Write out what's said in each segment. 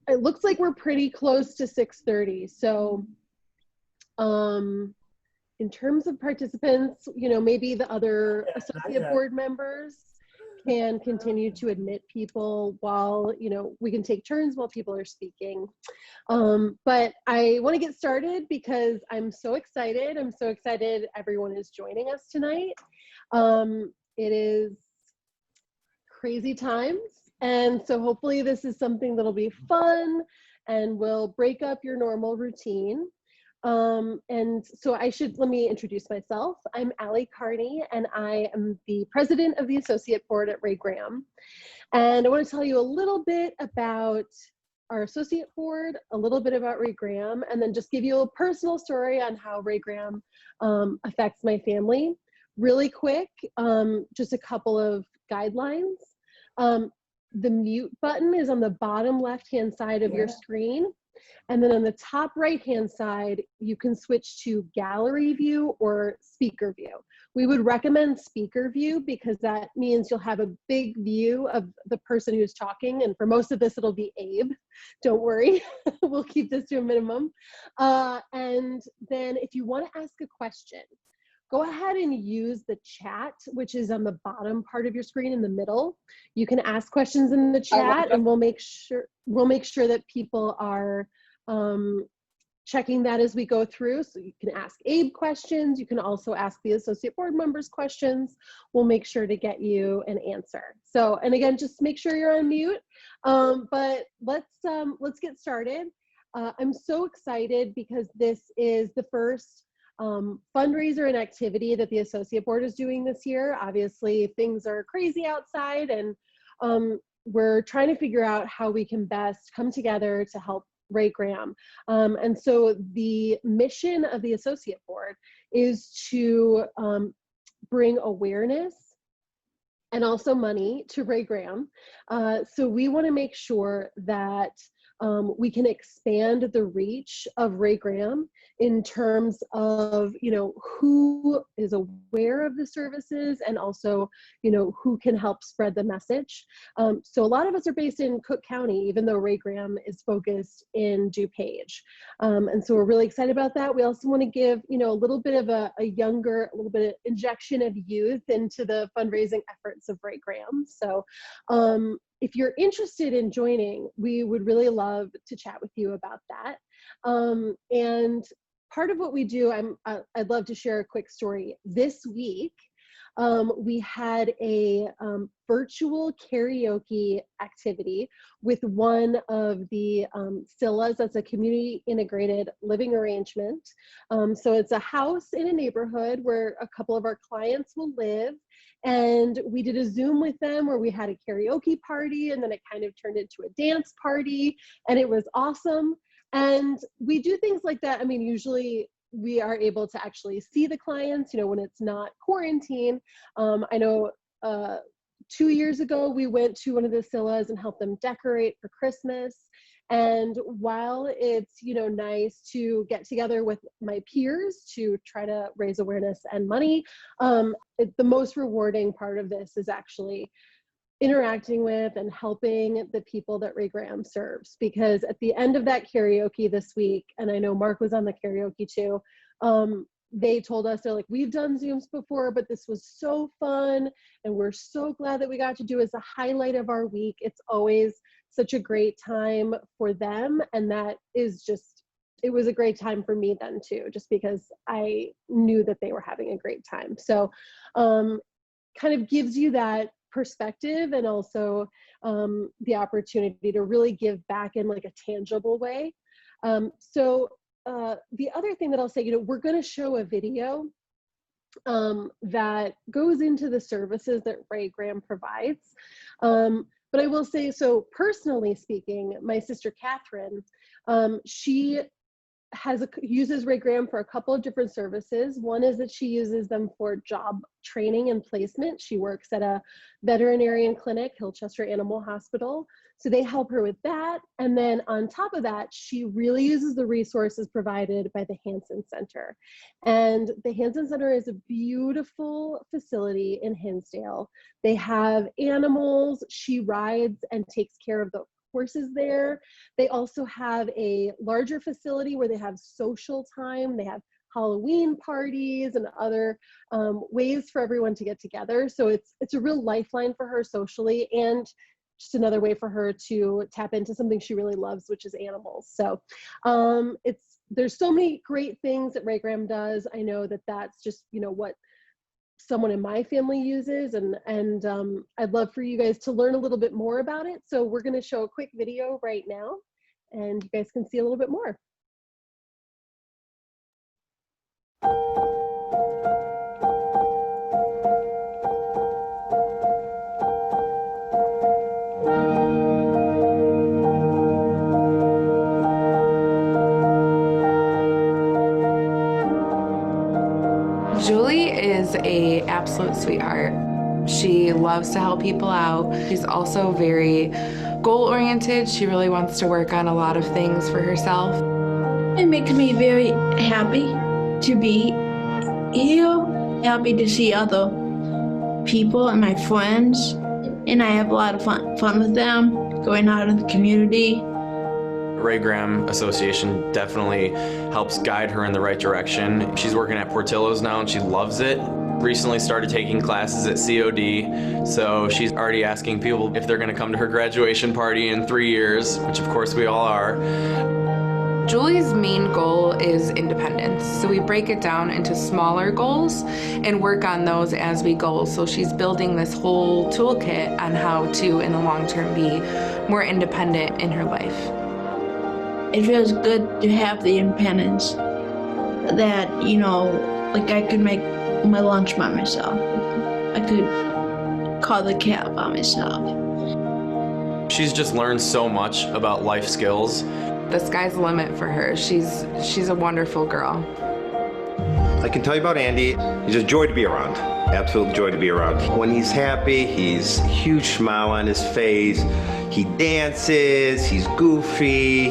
It looks like we're pretty close to 6:30. So in terms of participants, maybe the other associate board members can continue to admit people while, we can take turns while people are speaking. But I want to get started because I'm so excited. I'm so excited everyone is joining us tonight. It is crazy times. And so hopefully this is something that'll be fun and will break up your normal routine. And so let me introduce myself. I'm Allie Carney, and I am the president of the associate board at Ray Graham. And I want to tell you a little bit about our associate board, a little bit about Ray Graham, and then just give you a personal story on how Ray Graham affects my family. Really quick, just a couple of guidelines. The mute button is on the bottom left-hand side of your screen. And then on the top right-hand side, you can switch to gallery view or speaker view. We would recommend speaker view because that means you'll have a big view of the person who's talking. And for most of this, it'll be Abe. Don't worry, we'll keep this to a minimum. And then if you want to ask a question, go ahead and use the chat, which is on the bottom part of your screen in the middle. You can ask questions in the chat, and we'll make sure that people are checking that as we go through. So you can ask Abe questions. You can also ask the associate board members questions. We'll make sure to get you an answer. So, and again, just make sure you're on mute. But let's get started. I'm so excited because this is the first fundraiser and activity that the associate board is doing this year. Obviously, things are crazy outside, and we're trying to figure out how we can best come together to help Ray Graham. And so the mission of the associate board is to bring awareness and also money to Ray Graham. So we want to make sure that we can expand the reach of Ray Graham in terms of, who is aware of the services and also, who can help spread the message. So a lot of us are based in Cook County, even though Ray Graham is focused in DuPage. And so we're really excited about that. We also want to give, a little bit of a little bit of injection of youth into the fundraising efforts of Ray Graham. So if you're interested in joining, we would really love to chat with you about that. And part of what we do, I'd love to share a quick story. This week, we had a virtual karaoke activity with one of the SILAs. That's a community integrated living arrangement. So it's a house in a neighborhood where a couple of our clients will live. And we did a Zoom with them where we had a karaoke party, and then it kind of turned into a dance party, and it was awesome. And we do things like that. I mean, usually we are able to actually see the clients, when it's not quarantine. I know 2 years ago, we went to one of the SILAs and helped them decorate for Christmas. And while it's, nice to get together with my peers to try to raise awareness and money, the most rewarding part of this is actually interacting with and helping the people that Ray Graham serves. Because at the end of that karaoke this week, and I know Mark was on the karaoke too, they told us, they're like, we've done Zooms before, but this was so fun. And we're so glad that we got to do it as a highlight of our week. It's always such a great time for them. And that is just, it was a great time for me then too, just because I knew that they were having a great time. So kind of gives you that perspective and also the opportunity to really give back in like a tangible way. The other thing that I'll say, we're going to show a video that goes into the services that Ray Graham provides. But I will say, so personally speaking, my sister Catherine, she uses Ray Graham for a couple of different services. One is that she uses them for job training and placement. She works at a veterinarian clinic, Hillchester Animal Hospital. So they help her with that. And then on top of that, she really uses the resources provided by the Hansen Center. And the Hansen Center is a beautiful facility in Hinsdale. They have animals. She rides and takes care of the courses there. They also have a larger facility where they have social time. They have Halloween parties and other ways for everyone to get together. So it's a real lifeline for her socially, and just another way for her to tap into something she really loves, which is animals. So there's so many great things that Ray Graham does. I know that that's just, you know, what someone in my family uses, and I'd love for you guys to learn a little bit more about it. So we're going to show a quick video right now, and you guys can see a little bit more. Julie is an absolute sweetheart. She loves to help people out. She's also very goal-oriented. She really wants to work on a lot of things for herself. It makes me very happy to be here, happy to see other people and my friends, and I have a lot of fun with them, going out in the community. Ray Graham Association definitely helps guide her in the right direction. She's working at Portillo's now and she loves it. Recently started taking classes at COD, so she's already asking people if they're going to come to her graduation party in 3 years, which of course we all are. Julie's main goal is independence, so we break it down into smaller goals and work on those as we go. So she's building this whole toolkit on how to, in the long term, be more independent in her life. It feels good to have the independence that, you know, like I could make my lunch by myself. I could call the cab by myself. She's just learned so much about life skills. The sky's the limit for her. She's a wonderful girl. I can tell you about Andy. He's a joy to be around. Absolute joy to be around. When he's happy, he's a huge smile on his face. He dances, he's goofy.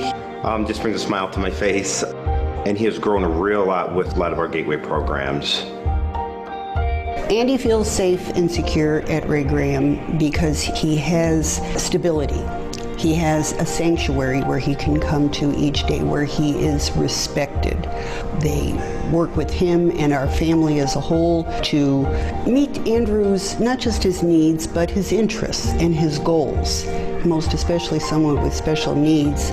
Just brings a smile to my face. And he has grown a real lot with a lot of our Gateway programs. Andy feels safe and secure at Ray Graham because he has stability. He has a sanctuary where he can come to each day, where he is respected. They work with him and our family as a whole to meet Andrew's, not just his needs, but his interests and his goals. Most especially someone with special needs,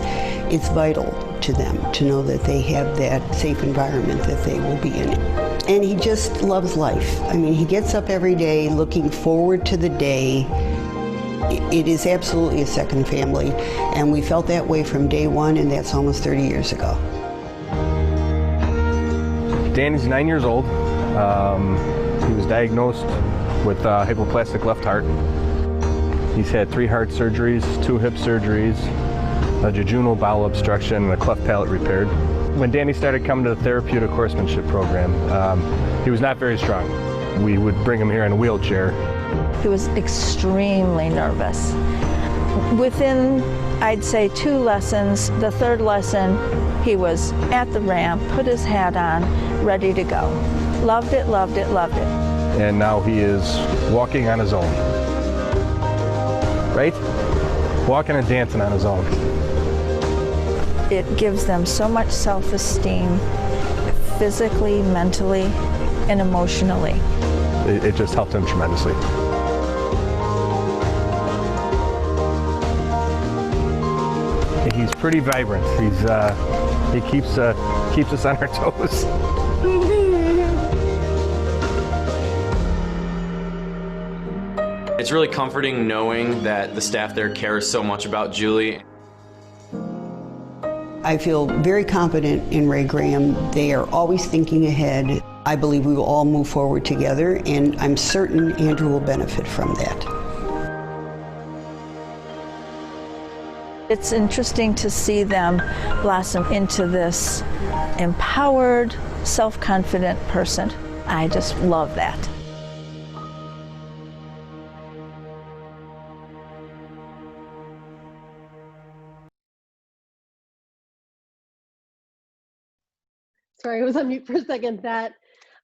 it's vital to them to know that they have that safe environment that they will be in. And he just loves life. I mean, he gets up every day looking forward to the day. It is absolutely a second family, and we felt that way from day one, and that's almost 30 years ago. Danny's 9 years old. He was diagnosed with hypoplastic left heart. He's had 3 heart surgeries, 2 hip surgeries, a jejunal bowel obstruction, and a cleft palate repaired. When Danny started coming to the therapeutic horsemanship program, he was not very strong. We would bring him here in a wheelchair. He was extremely nervous. Within, I'd say, 2 lessons, the 3rd lesson, he was at the ramp, put his hat on, ready to go. Loved it, loved it, loved it. And now he is walking on his own. Right? Walking and dancing on his own. It gives them so much self-esteem, physically, mentally, and emotionally. It just helped him tremendously. He's pretty vibrant. He keeps us on our toes. It's really comforting knowing that the staff there cares so much about Julie. I feel very confident in Ray Graham. They are always thinking ahead. I believe we will all move forward together, and I'm certain Andrew will benefit from that. It's interesting to see them blossom into this empowered, self-confident person. I just love that. Sorry, I was on mute for a second. That,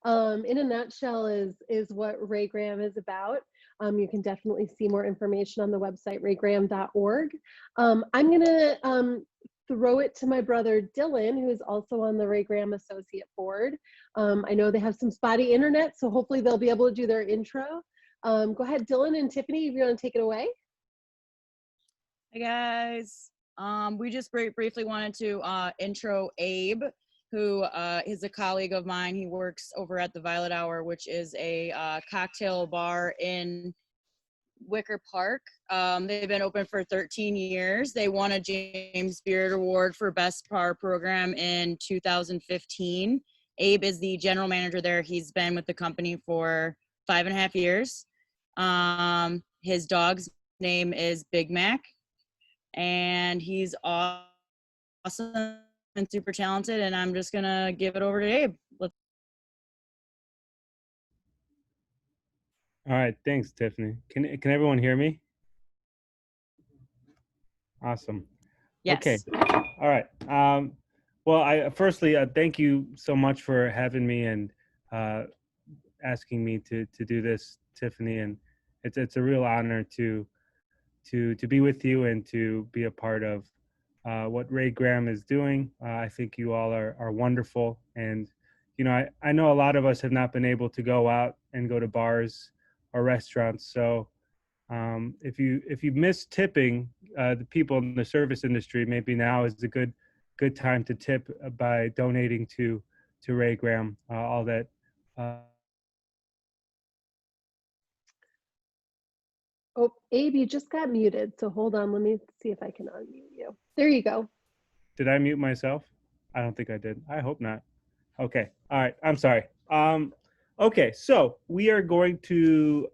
in a nutshell, is what Ray Graham is about. You can definitely see more information on the website, raygraham.org. I'm going to throw it to my brother Dylan, who is also on the Ray Graham Associate Board. I know they have some spotty internet, so hopefully they'll be able to do their intro. Go ahead, Dylan and Tiffany, if you want to take it away. Hey guys, we just briefly wanted to intro Abe, who is a colleague of mine. He works over at the Violet Hour, which is a cocktail bar in Wicker Park. They've been open for 13 years. They won a James Beard Award for Best Bar Program in 2015. Abe is the general manager there. He's been with the company for 5.5 years. His dog's name is Big Mac, and he's awesome and super talented, and I'm just gonna give it over to Abe. All right, thanks, Tiffany. Can everyone hear me? Awesome. Yes. Okay. All right. Well, I firstly thank you so much for having me and asking me to do this, Tiffany. And it's a real honor to be with you and to be a part of what Ray Graham is doing. I think you all are wonderful, and you know I know a lot of us have not been able to go out and go to bars or restaurants. So if you miss tipping the people in the service industry, maybe now is a good time to tip by donating to Ray Graham. All that. Oh, Abe, you just got muted. So hold on. Let me see if I can unmute you. There you go. Did I mute myself? I don't think I did. I hope not. Okay. All right. I'm sorry. Okay. So we are going to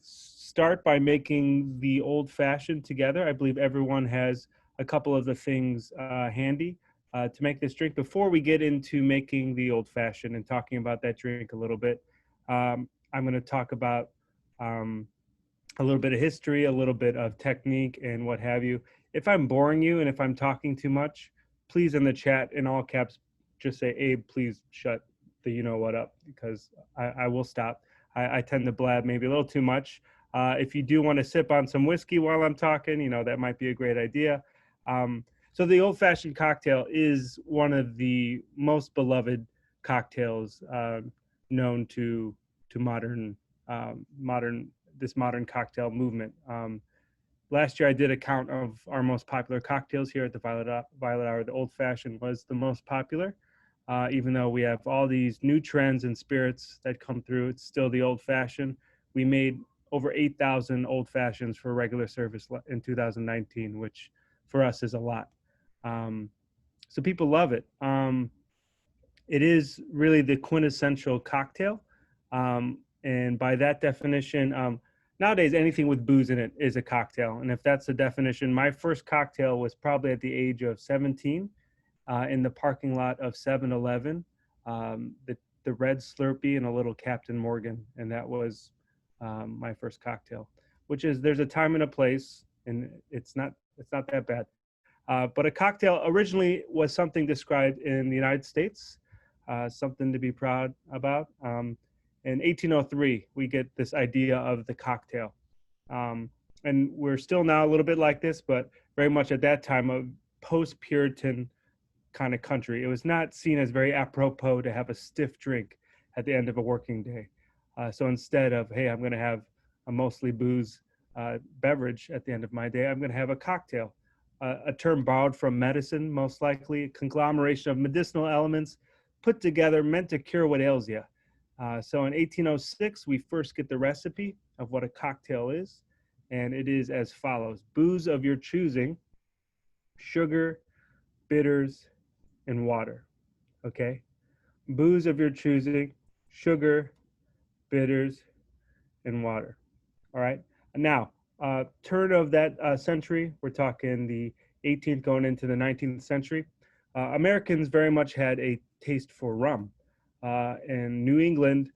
start by making the old fashioned together. I believe everyone has a couple of the things handy to make this drink. Before we get into making the old fashioned and talking about that drink a little bit, I'm going to talk about a little bit of history, a little bit of technique, and what have you. If I'm boring you and if I'm talking too much, please in the chat in all caps just say, Abe, please shut the you know what up, because I will stop. I tend to blab maybe a little too much. If you do want to sip on some whiskey while I'm talking, you know, that might be a great idea. So the old-fashioned cocktail is one of the most beloved cocktails known to modern cocktail movement. Last year I did a count of our most popular cocktails here at the Violet Hour. The Old Fashioned was the most popular. Even though we have all these new trends and spirits that come through, it's still the Old Fashioned. We made over 8,000 Old Fashions for regular service in 2019, which for us is a lot. So people love it. It is really the quintessential cocktail. And by that definition, nowadays anything with booze in it is a cocktail. And if that's the definition, my first cocktail was probably at the age of 17 in the parking lot of 7-Eleven, the red Slurpee and a little Captain Morgan. And that was my first cocktail, which is, there's a time and a place, and it's not that bad. But a cocktail originally was something described in the United States, something to be proud about. In 1803, we get this idea of the cocktail. And we're still now a little bit like this, but very much at that time, a post-Puritan kind of country. It was not seen as very apropos to have a stiff drink at the end of a working day. So instead of, hey, I'm going to have a mostly booze beverage at the end of my day, I'm going to have a cocktail. A term borrowed from medicine, most likely, a conglomeration of medicinal elements put together, meant to cure what ails you. So in 1806, we first get the recipe of what a cocktail is, and it is as follows: booze of your choosing, sugar, bitters, and water. Okay? Booze of your choosing, sugar, bitters, and water. All right? Now, turn of that century, we're talking the 18th going into the 19th century, Americans very much had a taste for rum. In New England,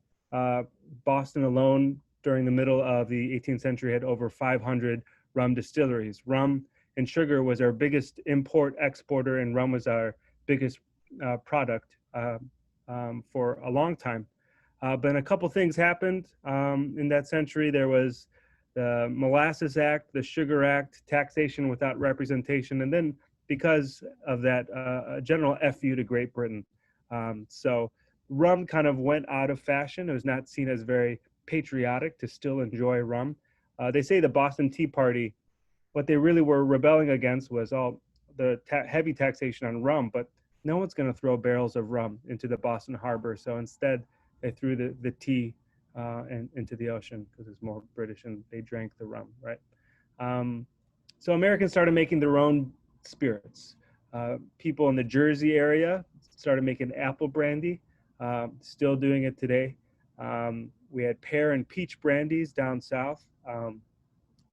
Boston alone during the middle of the 18th century had over 500 rum distilleries. Rum and sugar was our biggest import exporter, and rum was our biggest product for a long time. But a couple things happened in that century. There was the Molasses Act, the Sugar Act, taxation without representation, and then because of that, a general FU to Great Britain. So rum kind of went out of fashion. It was not seen as very patriotic to still enjoy rum. They say the Boston Tea Party, what they really were rebelling against was all the heavy taxation on rum, but no one's going to throw barrels of rum into the Boston Harbor. So instead, they threw the tea into the ocean because it's more British, and they drank the rum, right? So Americans started making their own spirits. People in the Jersey area started making apple brandy, still doing it today. We had pear and peach brandies down south. And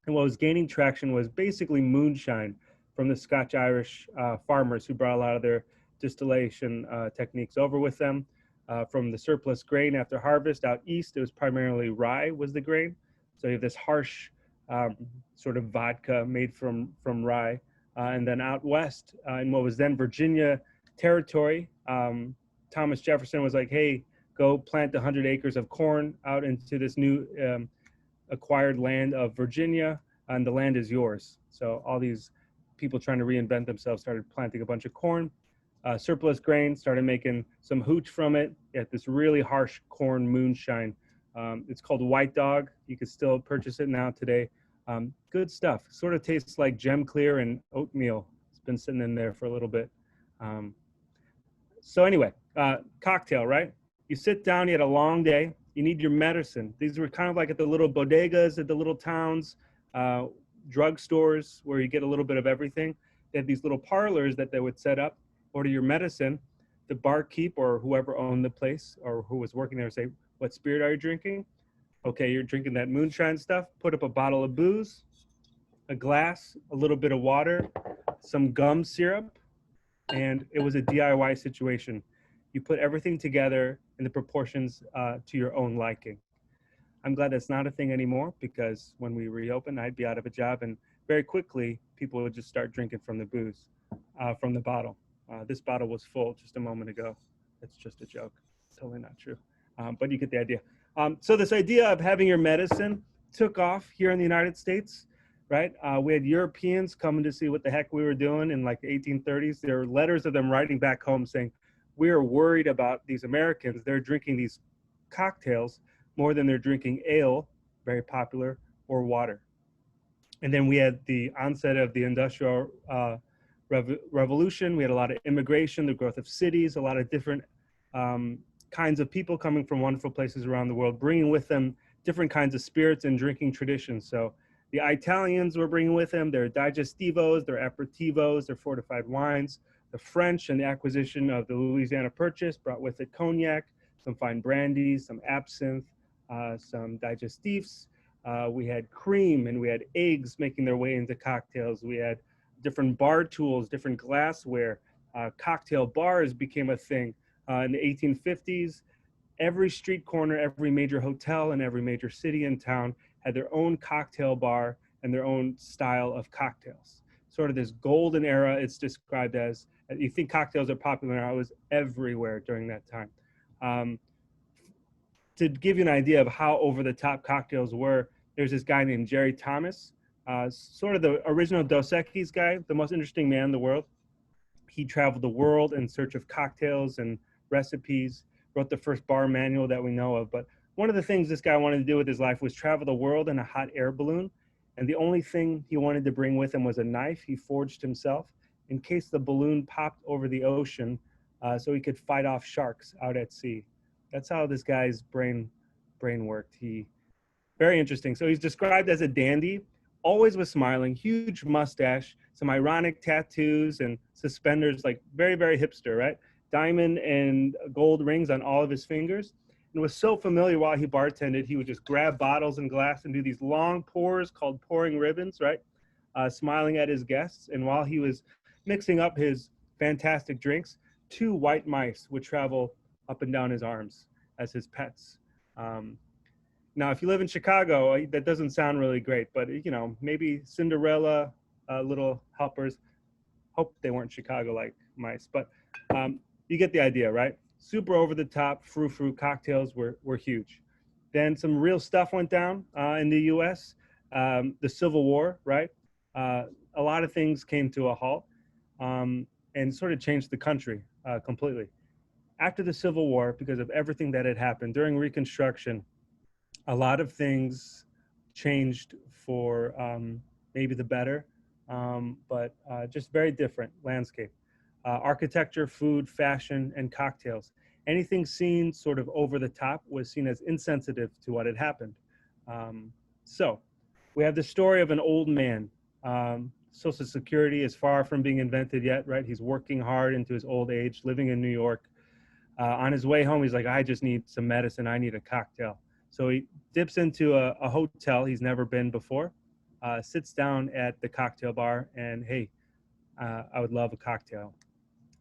what was gaining traction was basically moonshine from the Scotch-Irish farmers who brought a lot of their distillation techniques over with them. From the surplus grain after harvest out east, it was primarily rye was the grain. So you have this harsh sort of vodka made from rye. And then out west, in what was then Virginia territory, Thomas Jefferson was like, hey, go plant 100 acres of corn out into this new acquired land of Virginia, and the land is yours. So all these people trying to reinvent themselves started planting a bunch of corn. Surplus grain, started making some hooch from it. You had this really harsh corn moonshine. It's called White Dog. You can still purchase it now today. Good stuff. Sort of tastes like Gem Clear and oatmeal. It's been sitting in there for a little bit. So anyway, cocktail, right? You sit down, you had a long day. You need your medicine. These were kind of like at the little bodegas, at the little towns, drugstores where you get a little bit of everything. They had these little parlors that they would set up. Order your medicine. The barkeep or whoever owned the place or who was working there would say, what spirit are you drinking? Okay, you're drinking that moonshine stuff. Put up a bottle of booze, a glass, a little bit of water, some gum syrup, and it was a DIY situation. You put everything together in the proportions to your own liking. I'm glad that's not a thing anymore, because when we reopen, I'd be out of a job, and very quickly, people would just start drinking from the booze, from the bottle. This bottle was full just a moment ago. It's just a joke. Totally not true. But you get the idea. So this idea of having your medicine took off here in the United States, right? We had Europeans coming to see what the heck we were doing in like the 1830s. There were letters of them writing back home saying, we are worried about these Americans. They're drinking these cocktails more than they're drinking ale, very popular, or water. And then we had the onset of the Industrial Revolution. We had a lot of immigration, the growth of cities, a lot of different kinds of people coming from wonderful places around the world, bringing with them different kinds of spirits and drinking traditions. So the Italians were bringing with them their digestivos, their aperitivos, their fortified wines. The French and the acquisition of the Louisiana Purchase brought with it cognac, some fine brandies, some absinthe, some digestifs. We had cream and we had eggs making their way into cocktails. We had different bar tools, different glassware. Cocktail bars became a thing. In the 1850s, every street corner, every major hotel, and every major city in town had their own cocktail bar and their own style of cocktails. Sort of this golden era, it's described as, you think cocktails are popular now, it was everywhere during that time. To give you an idea of how over-the-top cocktails were, there's this guy named Jerry Thomas, sort of the original Dos Equis guy, the most interesting man in the world. He traveled the world in search of cocktails and recipes, wrote the first bar manual that we know of. But one of the things this guy wanted to do with his life was travel the world in a hot air balloon. And the only thing he wanted to bring with him was a knife he forged himself in case the balloon popped over the ocean so he could fight off sharks out at sea. That's how this guy's brain worked. Very interesting. So he's described as a dandy, always was smiling, huge mustache, some ironic tattoos and suspenders, like very, very hipster, right? Diamond and gold rings on all of his fingers. And was so familiar while he bartended, he would just grab bottles and glass and do these long pours called pouring ribbons, right? Smiling at his guests. And while he was mixing up his fantastic drinks, 2 white mice would travel up and down his arms as his pets. Now, if you live in Chicago, that doesn't sound really great, but you know, maybe Cinderella, little helpers. Hope they weren't Chicago-like mice, but you get the idea, right? super over the top frou-frou cocktails were huge. Then some real stuff went down in the U.S. The Civil War, right? A lot of things came to a halt and sort of changed the country completely. After the Civil War, because of everything that had happened during Reconstruction, a lot of things changed for maybe the better, but just very different landscape. Architecture, food, fashion, and cocktails. Anything seen sort of over the top was seen as insensitive to what had happened. So we have the story of an old man. Social Security is far from being invented yet, right? He's working hard into his old age, living in New York. On his way home, he's like, I just need some medicine. I need a cocktail. So he dips into a hotel he's never been before, sits down at the cocktail bar, and hey, I would love a cocktail.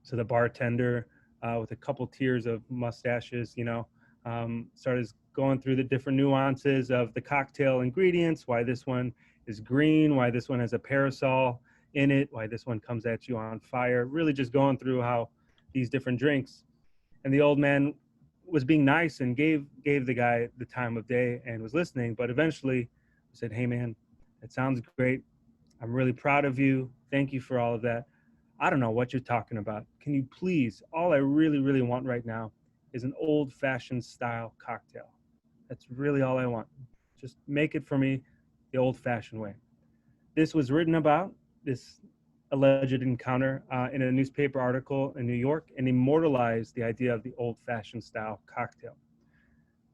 So the bartender, with a couple tiers of mustaches, started going through the different nuances of the cocktail ingredients, why this one is green, why this one has a parasol in it, why this one comes at you on fire, really just going through how these different drinks. And the old man was being nice and gave the guy the time of day and was listening, but eventually said, hey man, it sounds great. I'm really proud of you. Thank you for all of that. I don't know what you're talking about. Can you please, all I really, really want right now is an old-fashioned style cocktail. That's really all I want. Just make it for me the old-fashioned way. This was written about, this alleged encounter, in a newspaper article in New York, and immortalized the idea of the old-fashioned style cocktail.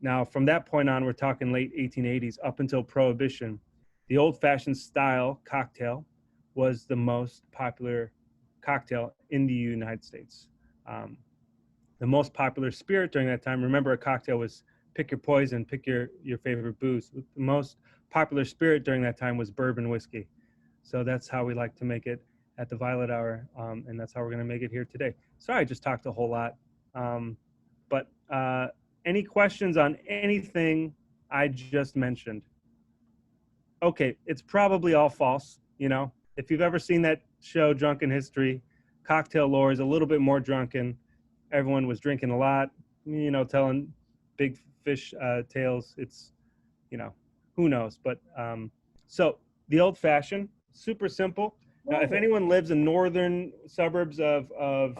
Now, from that point on, we're talking late 1880s up until Prohibition, the old-fashioned style cocktail was the most popular cocktail in the United States. The most popular spirit during that time, remember a cocktail was pick your poison, pick your favorite booze. The most popular spirit during that time was bourbon whiskey. So that's how we like to make it at the Violet Hour, and that's how we're gonna make it here today. Sorry, I just talked a whole lot. But any questions on anything I just mentioned? Okay, it's probably all false, If you've ever seen that show, Drunken History, cocktail lore is a little bit more drunken. Everyone was drinking a lot, telling big fish tales. It's, who knows? But so the old fashioned, super simple. Now, if anyone lives in northern suburbs of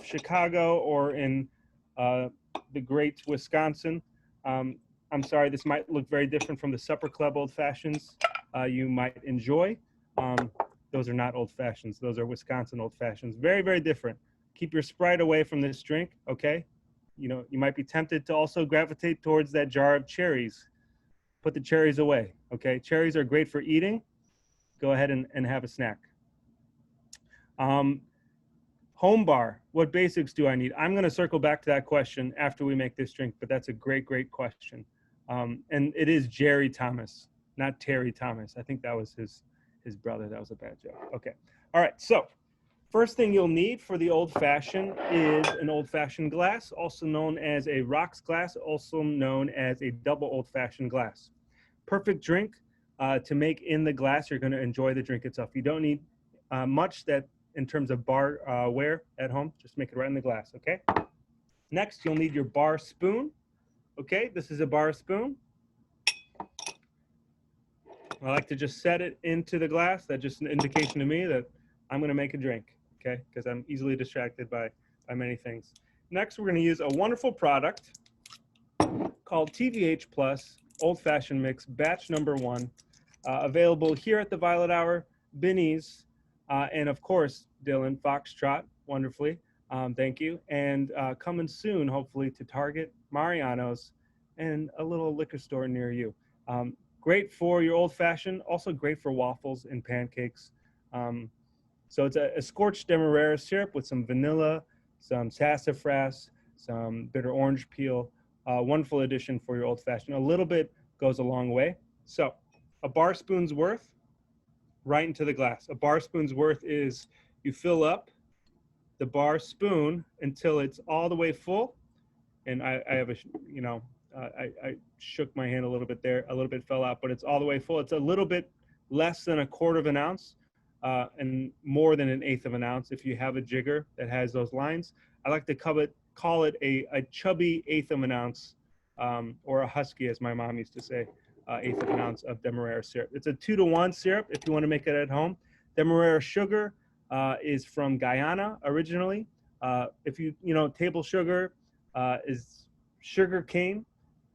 Chicago or in the great Wisconsin, I'm sorry, this might look very different from the supper club old fashions you might enjoy. Those are not old fashions. Those are Wisconsin old fashions. Very, very different. Keep your Sprite away from this drink, okay? You might be tempted to also gravitate towards that jar of cherries. Put the cherries away, okay? Cherries are great for eating. Go ahead and have a snack. Home bar, what basics do I need? I'm gonna circle back to that question after we make this drink, but that's a great, great question. And it is Jerry Thomas, not Terry Thomas. I think that was his brother. That was a bad joke. Okay. All right. So first thing you'll need for the old fashioned is an old fashioned glass, also known as a rocks glass, also known as a double old fashioned glass. Perfect drink to make in the glass. You're going to enjoy the drink itself. You don't need much that in terms of bar ware at home. Just make it right in the glass. Okay. Next, you'll need your bar spoon. Okay. This is a bar spoon. I like to just set it into the glass. That's just an indication to me that I'm going to make a drink, okay? Because I'm easily distracted by many things. Next, we're going to use a wonderful product called TVH Plus Old Fashioned Mix, batch number 1, available here at the Violet Hour, Binny's, and of course, Dylan, Foxtrot, wonderfully. Thank you. And coming soon, hopefully, to Target, Mariano's, and a little liquor store near you. Great for your old fashioned, also great for waffles and pancakes. So it's a scorched demerara syrup with some vanilla, some sassafras, some bitter orange peel. Wonderful addition for your old fashioned. A little bit goes a long way. So a bar spoon's worth right into the glass. A bar spoon's worth is you fill up the bar spoon until it's all the way full. And I have I shook my hand a little bit there, a little bit fell out, but it's all the way full. It's a little bit less than 1/4 of an ounce and more than 1/8 of an ounce if you have a jigger that has those lines. I like to call it a chubby eighth of an ounce, or a husky, as my mom used to say, eighth of an ounce of Demerara syrup. It's a 2-to-1 syrup if you want to make it at home. Demerara sugar is from Guyana originally. If you table sugar is sugar cane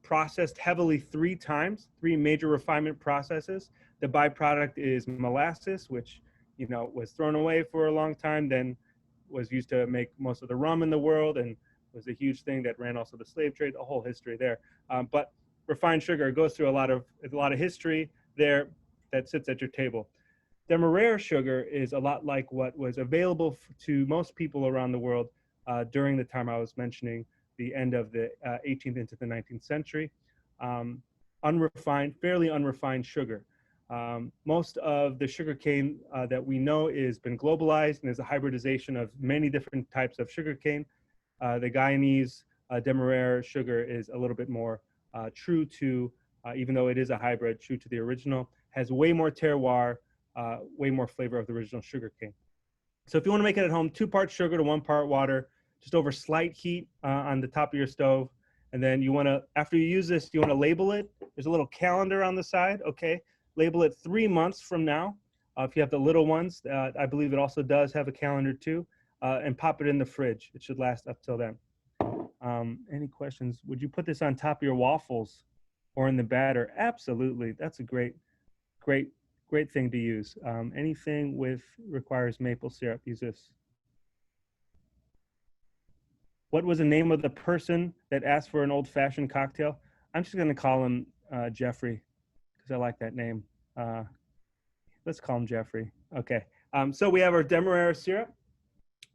processed heavily 3 times, 3 major refinement processes. The byproduct is molasses, which was thrown away for a long time, then was used to make most of the rum in the world, and was a huge thing that ran also the slave trade, a whole history there. But refined sugar goes through a lot of history there that sits at your table. Demerara sugar is a lot like what was available to most people around the world during the time I was mentioning, the end of the 18th into the 19th century. Unrefined, fairly unrefined sugar. Most of the sugar cane that we know has been globalized and is a hybridization of many different types of sugar cane. The Guyanese Demerara sugar is a little bit more true to, even though it is a hybrid, true to the original, has way more terroir, way more flavor of the original sugar cane. So if you want to make it at home, 2 parts sugar to 1 part water, just over slight heat on the top of your stove. And then you want to, after you use this, you want to label it. There's a little calendar on the side, okay? Label it 3 months from now. If you have the little ones, I believe it also does have a calendar too, and pop it in the fridge. It should last up till then. Any questions? Would you put this on top of your waffles or in the batter? Absolutely. That's a great thing to use. Anything requires maple syrup, use this. What was the name of the person that asked for an old-fashioned cocktail? I'm just going to call him Jeffrey, because I like that name. Let's call him Jeffrey. Okay. So we have our Demerara syrup.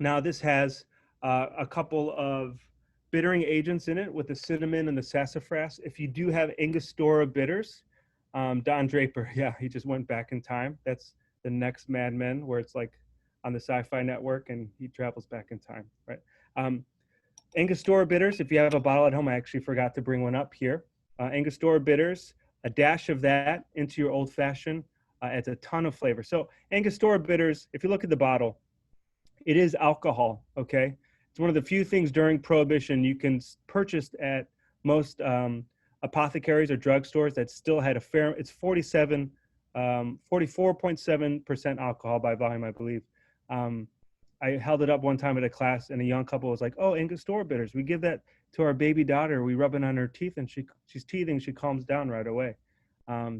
Now this has a couple of bittering agents in it with the cinnamon and the sassafras. If you do have Angostura bitters, Don Draper, yeah, he just went back in time. That's the next Mad Men, where it's like on the Sci-Fi Network and he travels back in time, right? Angostura bitters, if you have a bottle at home, I actually forgot to bring one up here. Angostura bitters, a dash of that into your old fashioned adds a ton of flavor. So Angostura bitters, if you look at the bottle, it is alcohol, okay? It's one of the few things during Prohibition you can purchase at most apothecaries or drugstores that still had a fair, it's 44.7% alcohol by volume, I believe. I held it up one time at a class and a young couple was like, oh, Angostura bitters, we give that to our baby daughter. We rub it on her teeth and she's teething, she calms down right away.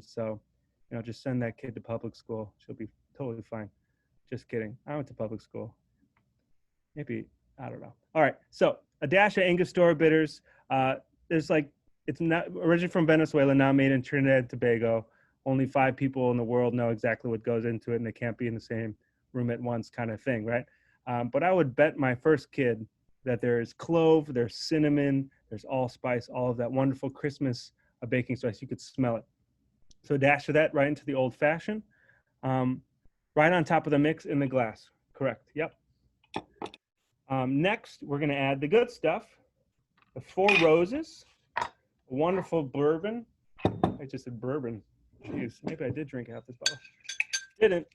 So, just send that kid to public school. She'll be totally fine. Just kidding. I went to public school. Maybe, I don't know. All right, so a dash of Angostura bitters. It's not originally from Venezuela, now made in Trinidad and Tobago. Only 5 people in the world know exactly what goes into it, and they can't be in the same room at once kind of thing, right? But I would bet my first kid that there's clove, there's cinnamon, there's allspice, all of that wonderful Christmas baking spice. You could smell it. So a dash of that right into the old fashioned, right on top of the mix in the glass. Correct, yep. Next, we're gonna add the good stuff, the 4 Roses, a wonderful bourbon. I just said bourbon. Jeez, maybe I did drink half this bottle. Didn't.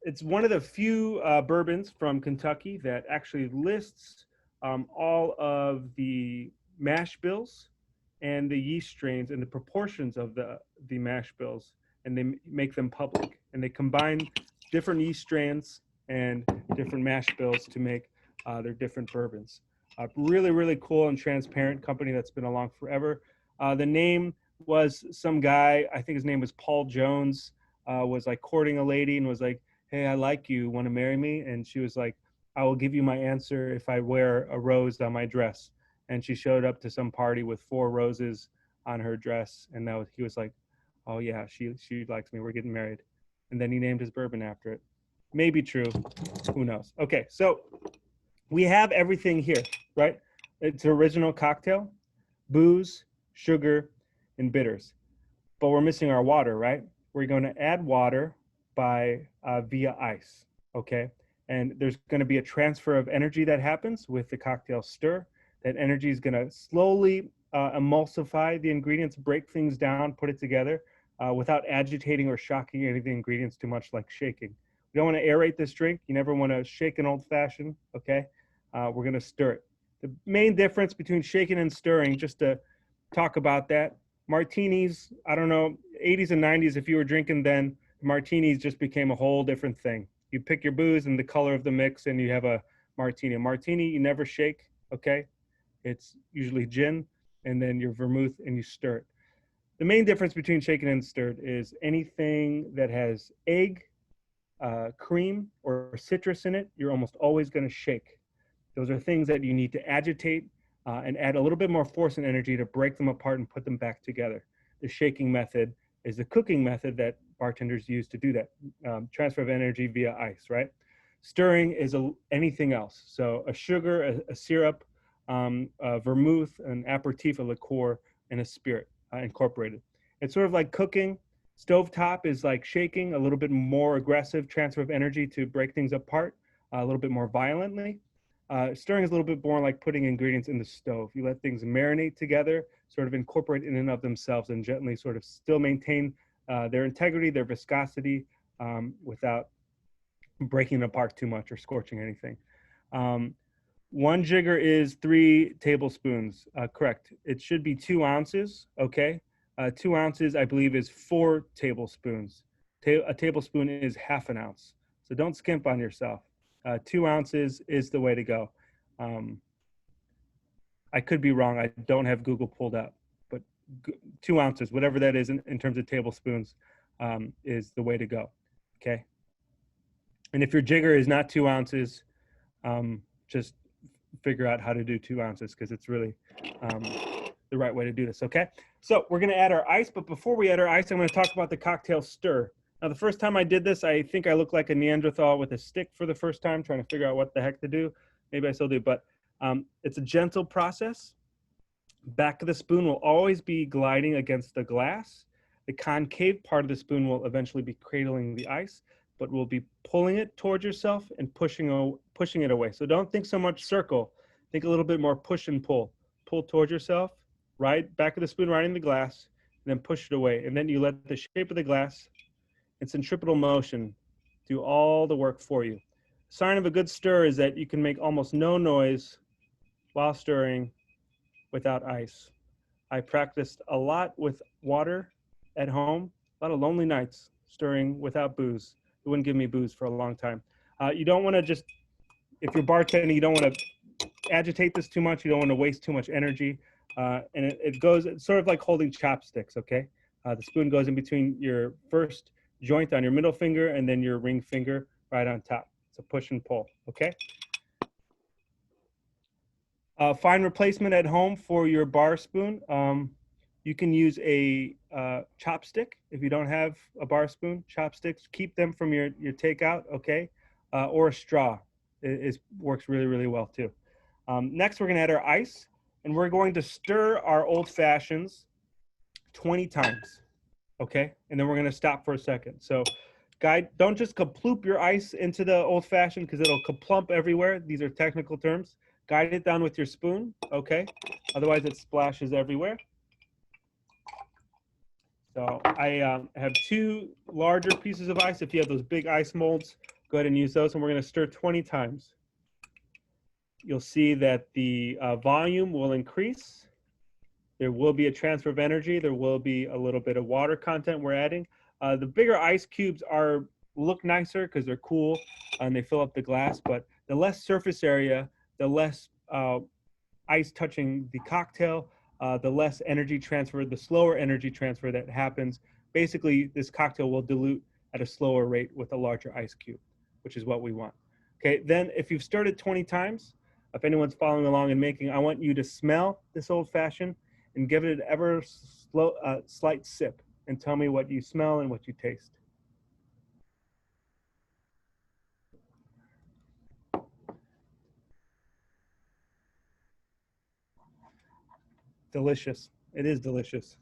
It's one of the few bourbons from Kentucky that actually lists all of the mash bills and the yeast strains and the proportions of the mash bills, and they make them public. And they combine different yeast strains and different mash bills to make their different bourbons. Really, really cool and transparent company that's been along forever. The name was some guy, I think his name was Paul Jones, was like courting a lady and was like, hey, I like you, want to marry me? And she was like, I will give you my answer if I wear a rose on my dress. And she showed up to some party with 4 roses on her dress. And he was like, oh yeah, she likes me, we're getting married. And then he named his bourbon after it. Maybe true, who knows? Okay, so we have everything here, right? It's an original cocktail, booze, sugar, and bitters. But we're missing our water, right? We're going to add water by via ice, okay? And there's going to be a transfer of energy that happens with the cocktail stir. That energy is going to slowly emulsify the ingredients, break things down, put it together without agitating or shocking any of the ingredients too much, like shaking. We don't want to aerate this drink. You never want to shake an old fashioned, okay? We're going to stir it. The main difference between shaking and stirring, just to talk about that, martinis, I don't know, 80s and 90s, if you were drinking then, martinis just became a whole different thing. You pick your booze and the color of the mix and you have a martini. A martini, you never shake, okay? It's usually gin and then your vermouth and you stir it. The main difference between shaken and stirred is anything that has egg, cream, or citrus in it, you're almost always going to shake. Those are things that you need to agitate and add a little bit more force and energy to break them apart and put them back together. The shaking method is the cooking method that bartenders use to do that. Transfer of energy via ice, right? Stirring is anything else. So a sugar, a syrup, a vermouth, an aperitif, a liqueur, and a spirit incorporated. It's sort of like cooking. Stovetop is like shaking, a little bit more aggressive transfer of energy to break things apart, a little bit more violently. Stirring is a little bit more like putting ingredients in the stove. You let things marinate together, sort of incorporate in and of themselves, and gently sort of still maintain their integrity, their viscosity, without breaking it apart too much or scorching anything. 1 jigger is 3 tablespoons. Correct. It should be 2 ounces. Okay. 2 ounces, I believe, is 4 tablespoons. A tablespoon is half an ounce. So don't skimp on yourself. 2 ounces is the way to go. I could be wrong. I don't have Google pulled up, but 2 ounces, whatever that is in terms of tablespoons, is the way to go. Okay. And if your jigger is not 2 ounces, just figure out how to do 2 ounces, because it's really the right way to do this. Okay. So we're going to add our ice, but before we add our ice, I'm going to talk about the cocktail stir. Now, the first time I did this, I think I looked like a Neanderthal with a stick for the first time, trying to figure out what the heck to do. Maybe I still do, but it's a gentle process. Back of the spoon will always be gliding against the glass. The concave part of the spoon will eventually be cradling the ice, but we'll be pulling it towards yourself and pushing it away. So don't think so much circle. Think a little bit more push and pull. Pull towards yourself, right? Back of the spoon right in the glass, and then push it away. And then you let the shape of the glass and centripetal motion do all the work for you. Sign of a good stir is that you can make almost no noise while stirring without ice. I practiced a lot with water at home, a lot of lonely nights stirring without booze. It wouldn't give me booze for a long time. You don't want to just, if you're bartending, you don't want to agitate this too much. You don't want to waste too much energy. And it's sort of like holding chopsticks, okay? The spoon goes in between your first joint on your middle finger and then your ring finger right on top. It's a push and pull, okay? Fine replacement at home for your bar spoon. You can use a chopstick if you don't have a bar spoon. Chopsticks, keep them from your takeout, okay? Or a straw works really, really well too. Next, we're gonna add our ice, and we're going to stir our old fashions 20 times, okay? And then we're gonna stop for a second. So don't just kaploop your ice into the old fashioned, because it'll kaplump everywhere. These are technical terms. Guide it down with your spoon, okay? Otherwise it splashes everywhere. So I have 2 larger pieces of ice. If you have those big ice molds, go ahead and use those. And we're gonna stir 20 times. You'll see that the volume will increase. There will be a transfer of energy. There will be a little bit of water content we're adding. The bigger ice cubes look nicer because they're cool and they fill up the glass, but the less surface area, the less ice touching the cocktail, the less energy transfer, the slower energy transfer that happens. Basically, this cocktail will dilute at a slower rate with a larger ice cube, which is what we want. Okay, then if you've stirred it 20 times, if anyone's following along and making, I want you to smell this old fashioned and give it an ever slight sip and tell me what you smell and what you taste. Delicious. It is delicious.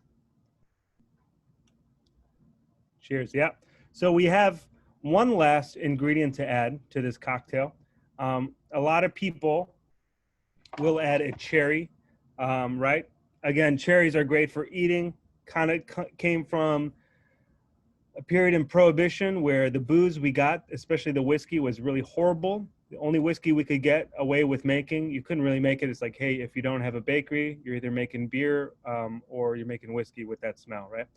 Cheers. Yeah. So we have one last ingredient to add to this cocktail. A lot of people will add a cherry, right? Again, cherries are great for eating. Kind of came from a period in Prohibition where the booze we got, especially the whiskey, was really horrible. The only whiskey we could get away with making, you couldn't really make it. It's like, hey, if you don't have a bakery, you're either making beer or you're making whiskey with that smell, right?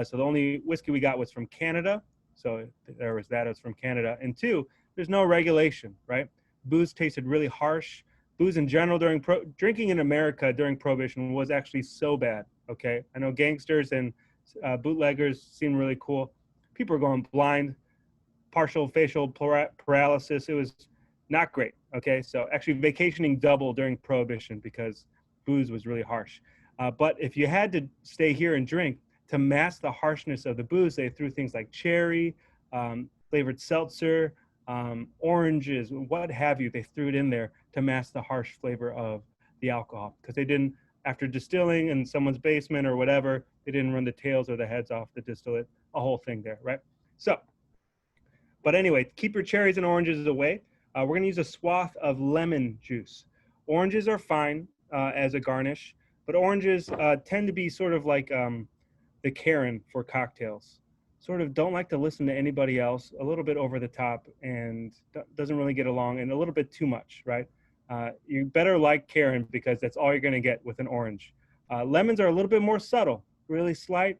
So the only whiskey we got was from Canada. So there was that, it was from Canada. And two, there's no regulation, right? Booze tasted really harsh. Booze in general drinking in America during Prohibition was actually so bad, okay? I know gangsters and bootleggers seem really cool. People are going blind, partial facial paralysis. It was not great, okay? So actually vacationing doubled during Prohibition because booze was really harsh. But if you had to stay here and drink, to mask the harshness of the booze, they threw things like cherry, flavored seltzer, oranges, what have you. They threw it in there to mask the harsh flavor of the alcohol because they didn't, after distilling in someone's basement or whatever, they didn't run the tails or the heads off the distillate, a whole thing there, right? So, but anyway, keep your cherries and oranges away. We're going to use a swath of lemon juice. Oranges are fine as a garnish, but oranges tend to be sort of like the Karen for cocktails. Sort of don't like to listen to anybody else, a little bit over the top, and doesn't really get along, and a little bit too much, right? You better like Karen because that's all you're going to get with an orange. Lemons are a little bit more subtle, really slight,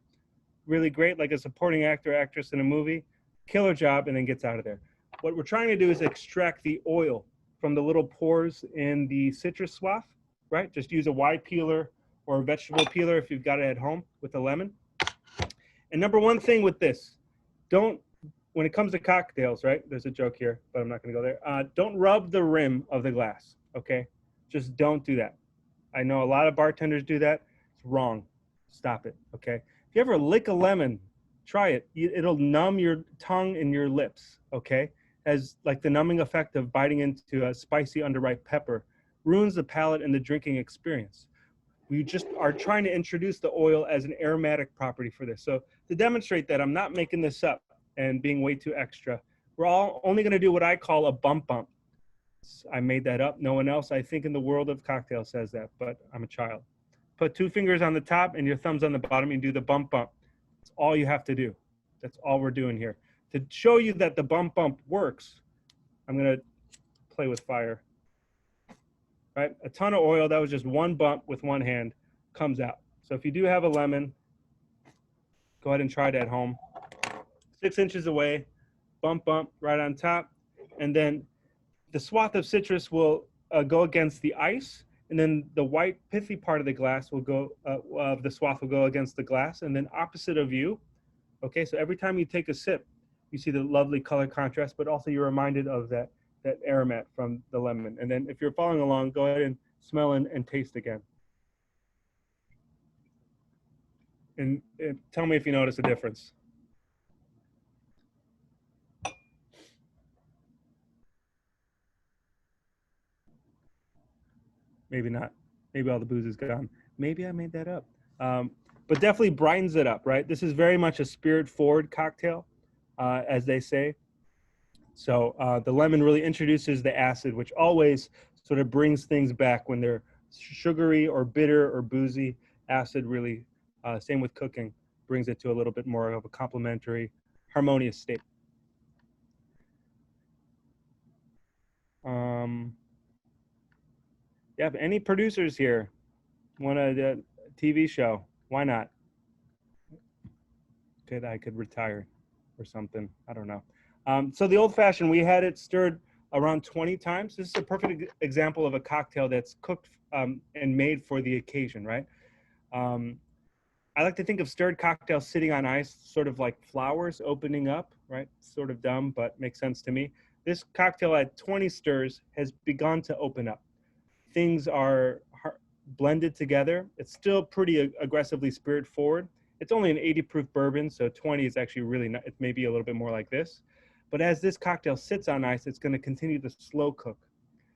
really great, like a supporting actor, actress in a movie. Killer job, and then gets out of there. What we're trying to do is extract the oil from the little pores in the citrus swath, right? Just use a wide peeler or a vegetable peeler if you've got it at home with a lemon. And number one thing with this, when it comes to cocktails, right? There's a joke here, but I'm not going to go there. Don't rub the rim of the glass, okay? Just don't do that. I know a lot of bartenders do that. It's wrong. Stop it, okay? If you ever lick a lemon, try it. It'll numb your tongue and your lips, okay? As like the numbing effect of biting into a spicy underripe pepper ruins the palate and the drinking experience. We just are trying to introduce the oil as an aromatic property for this. So to demonstrate that I'm not making this up and being way too extra, we're all only going to do what I call a bump bump. I made that up. No one else, I think, in the world of cocktails says that, but I'm a child. Put 2 fingers on the top and your thumbs on the bottom and do the bump bump. That's all you have to do. That's all we're doing here. To show you that the bump bump works, I'm going to play with fire. Right? A ton of oil, that was just one bump with one hand, comes out. So if you do have a lemon, go ahead and try it at home. 6 inches away, bump, bump, right on top. And then the swath of citrus will go against the ice, and then the white pithy part of the glass will go, the swath will go against the glass, and then opposite of you. Okay, so every time you take a sip, you see the lovely color contrast, but also you're reminded of that aromat from the lemon. And then if you're following along, go ahead and smell and taste again. And tell me if you notice a difference. Maybe not. Maybe all the booze is gone. Maybe I made that up. But definitely brightens it up, right? This is very much a spirit-forward cocktail, as they say. So the lemon really introduces the acid, which always sort of brings things back when they're sugary or bitter or boozy. Acid really, same with cooking, brings it to a little bit more of a complementary, harmonious state. Yeah, if any producers here want a TV show, why not? I could retire or something. I don't know. So the old fashioned, we had it stirred around 20 times. This is a perfect example of a cocktail that's cooked and made for the occasion, right? I like to think of stirred cocktails sitting on ice, sort of like flowers opening up, right? Sort of dumb, but makes sense to me. This cocktail at 20 stirs has begun to open up. Things are blended together. It's still pretty aggressively spirit forward. It's only an 80 proof bourbon, so 20 is actually really not, it may be a little bit more like this. But as this cocktail sits on ice, it's going to continue to slow cook.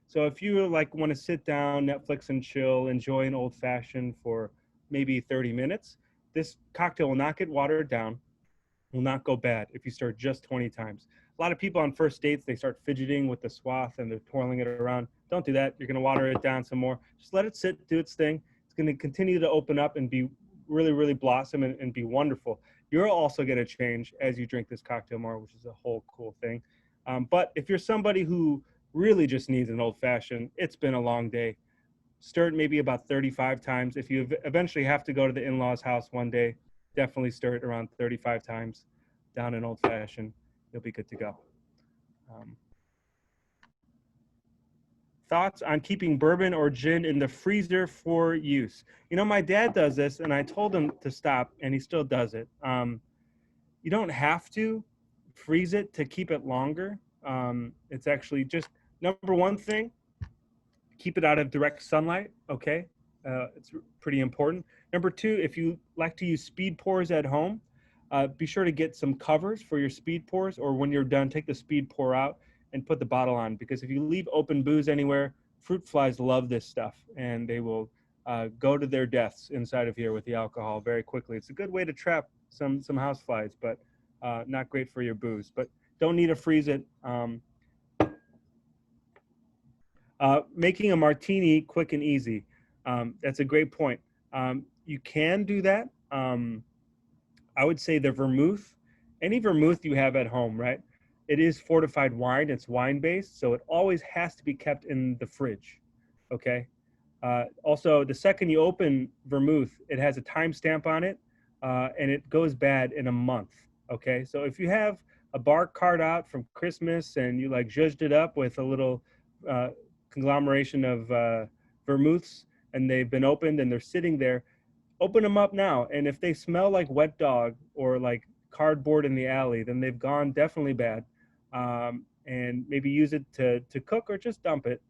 So if you like want to sit down, Netflix and chill, enjoy an old fashioned for maybe 30 minutes, this cocktail will not get watered down, will not go bad if you stir just 20 times. A lot of people on first dates, they start fidgeting with the swath and they're twirling it around. Don't do that. You're going to water it down some more. Just let it sit, do its thing. It's going to continue to open up and be really, really blossom and be wonderful. you're also going to change as you drink this cocktail more, which is a whole cool thing. But if you're somebody who really just needs an old fashioned, it's been a long day, stir it maybe about 35 times. If you eventually have to go to the in-laws house one day, definitely stir it around 35 times down an old fashioned. You'll be good to go. Thoughts on keeping bourbon or gin in the freezer for use? You know, my dad does this, and I told him to stop, and he still does it. You don't have to freeze it to keep it longer. It's actually just, number one thing, keep it out of direct sunlight, okay? It's pretty important. Number two, if you like to use speed pours at home, be sure to get some covers for your speed pours, or when you're done, take the speed pour out and put the bottle on, because if you leave open booze anywhere, fruit flies love this stuff, and they will go to their deaths inside of here with the alcohol very quickly. It's a good way to trap some house flies, but not great for your booze. But don't need to freeze it. Making a martini quick and easy. That's a great point. You can do that. I would say the vermouth, any vermouth you have at home, right? It is fortified wine. It's wine-based, so it always has to be kept in the fridge, okay? Also, the second you open vermouth, it has a timestamp on it, and it goes bad in a month, okay? So if you have a bar card out from Christmas and you like zhuzhed it up with a little conglomeration of vermouths, and they've been opened and they're sitting there, open them up now. And if they smell like wet dog or like cardboard in the alley, then they've gone definitely bad. And maybe use it to cook or just dump it.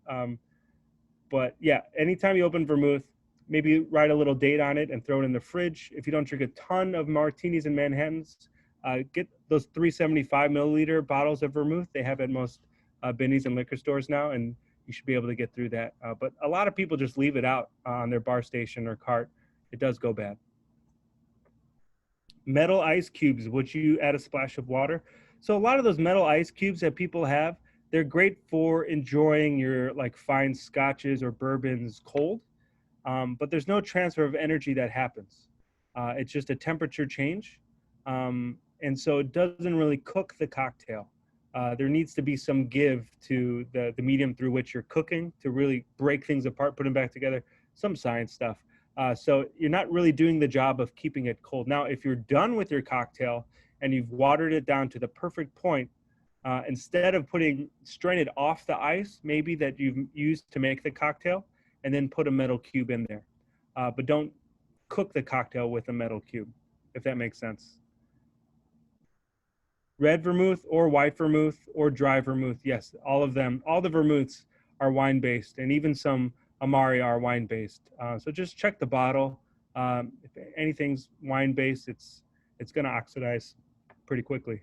But yeah, anytime you open vermouth, maybe write a little date on it and throw it in the fridge. If you don't drink a ton of martinis and Manhattans, get those 375 milliliter bottles of vermouth. They have at most Binny's and liquor stores now, and you should be able to get through that. But a lot of people just leave it out on their bar station or cart. It does go bad. Metal ice cubes, would you add a splash of water? So a lot of those metal ice cubes that people have, they're great for enjoying your like fine scotches or bourbons cold, but there's no transfer of energy that happens. It's just a temperature change. And so it doesn't really cook the cocktail. There needs to be some give to the medium through which you're cooking to really break things apart, put them back together, some science stuff. So you're not really doing the job of keeping it cold. Now, if you're done with your cocktail and you've watered it down to the perfect point, instead of strain it off the ice, maybe that you've used to make the cocktail, and then put a metal cube in there. But don't cook the cocktail with a metal cube, if that makes sense. Red vermouth or white vermouth or dry vermouth, yes, all of them, all the vermouths are wine-based, and even some Amari are wine-based. So just check the bottle. If anything's wine-based, it's going to oxidize pretty quickly.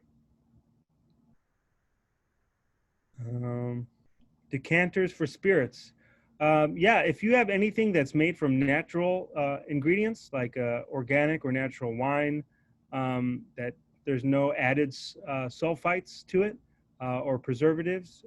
Decanters for spirits. Yeah, if you have anything that's made from natural ingredients, like organic or natural wine, that there's no added sulfites to it or preservatives.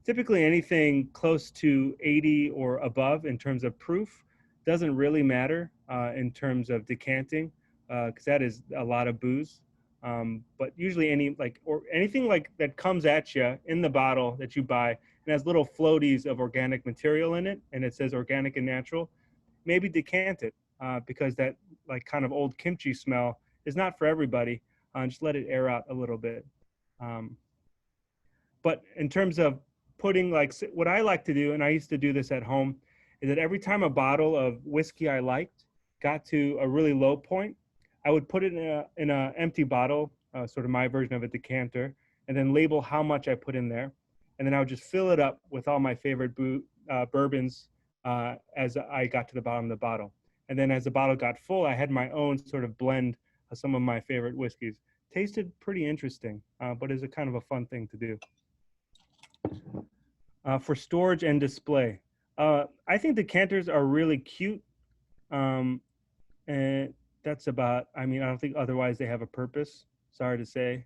Typically anything close to 80 or above in terms of proof doesn't really matter in terms of decanting, because that is a lot of booze. But usually anything like that comes at you in the bottle that you buy and has little floaties of organic material in it, and it says organic and natural, maybe decant it, because that like kind of old kimchi smell is not for everybody. Just let it air out a little bit. But in terms of putting, like, what I like to do, and I used to do this at home, is that every time a bottle of whiskey I liked got to a really low point, I would put it in a empty bottle, sort of my version of a decanter, and then label how much I put in there. And then I would just fill it up with all my favorite bourbons as I got to the bottom of the bottle. And then as the bottle got full, I had my own sort of blend of some of my favorite whiskeys. Tasted pretty interesting, but is a kind of a fun thing to do. For storage and display, I think decanters are really cute, and that's about, I mean, I don't think otherwise they have a purpose, sorry to say.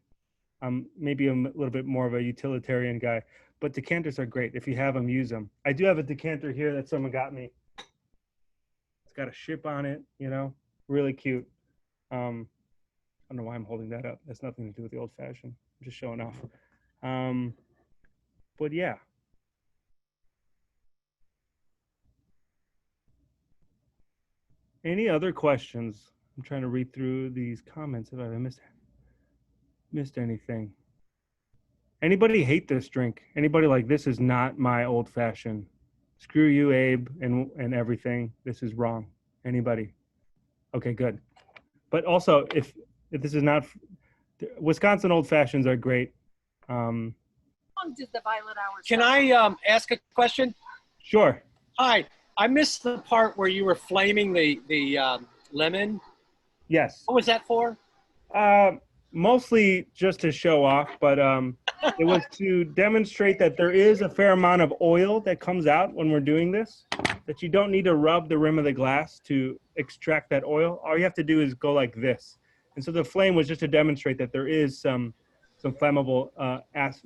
Maybe I'm a little bit more of a utilitarian guy, but decanters are great. If you have them, use them. I do have a decanter here that someone got me. It's got a ship on it, you know, really cute. don't know why I'm holding that up. That's nothing to do with the old fashioned. I'm just showing off. But yeah. Any other questions? I'm trying to read through these comments. If I missed anything. Anybody hate this drink? Anybody like, this is not my old fashioned? Screw you, Abe, and everything. This is wrong. Anybody? Okay, good. But also, if this is not, Wisconsin old fashions are great. How long did the Violet Hour start? Can I ask a question? Sure. Hi, I missed the part where you were flaming the lemon. Yes. What was that for? Mostly just to show off, but it was to demonstrate that there is a fair amount of oil that comes out when we're doing this, that you don't need to rub the rim of the glass to extract that oil. All you have to do is go like this. And so the flame was just to demonstrate that there is some flammable